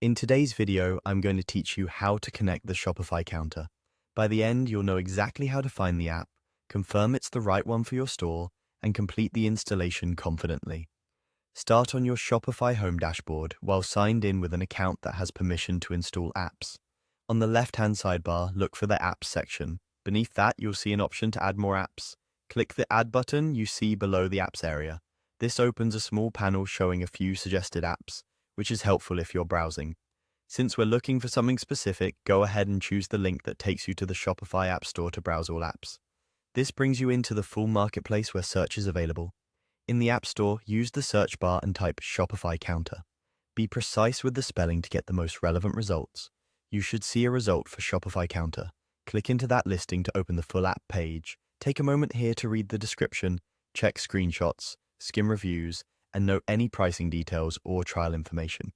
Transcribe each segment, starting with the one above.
In today's video, I'm going to teach you how to connect the Shopify counter. By the end, you'll know exactly how to find the app, confirm it's the right one for your store, and complete the installation confidently. Start on your Shopify home dashboard while signed in with an account that has permission to install apps. On the left-hand sidebar, look for the Apps section. Beneath that, you'll see an option to add more apps. Click the Add button you see below the Apps area. This opens a small panel showing a few suggested apps, which is helpful if you're browsing. Since we're looking for something specific, go ahead and choose the link that takes you to the Shopify App Store to browse all apps. This brings you into the full marketplace where search is available. In the App Store, use the search bar and type Shopify Counter. Be precise with the spelling to get the most relevant results. You should see a result for Shopify Counter. Click into that listing to open the full app page. Take a moment here to read the description, check screenshots, skim reviews, and note any pricing details or trial information.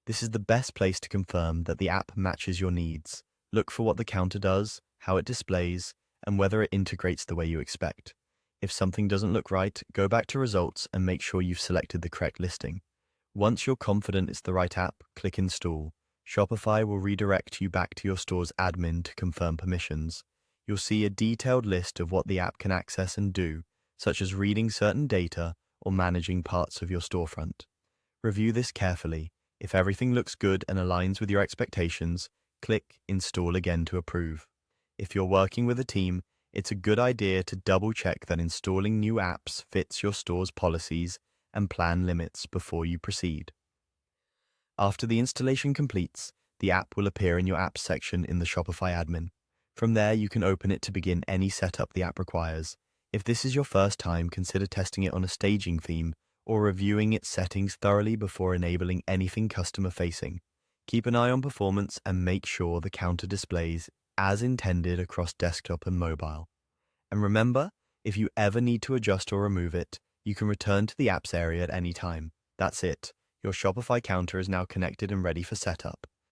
This is the best place to confirm that the app matches your needs. Look for what the counter does, how it displays, and whether it integrates the way you expect. If something doesn't look right, go back to results and make sure you've selected the correct listing. Once you're confident it's the right app, click Install. Shopify will redirect you back to your store's admin to confirm permissions. You'll see a detailed list of what the app can access and do, such as reading certain data or managing parts of your storefront. Review this carefully. If everything looks good and aligns with your expectations, click Install again to approve. If you're working with a team, it's a good idea to double-check that installing new apps fits your store's policies and plan limits before you proceed. After the installation completes, the app will appear in your Apps section in the Shopify admin. From there, you can open it to begin any setup the app requires. If this is your first time, consider testing it on a staging theme or reviewing its settings thoroughly before enabling anything customer-facing. Keep an eye on performance and make sure the counter displays as intended across desktop and mobile. And remember, if you ever need to adjust or remove it, you can return to the apps area at any time. That's it. Your Shopify counter is now connected and ready for setup.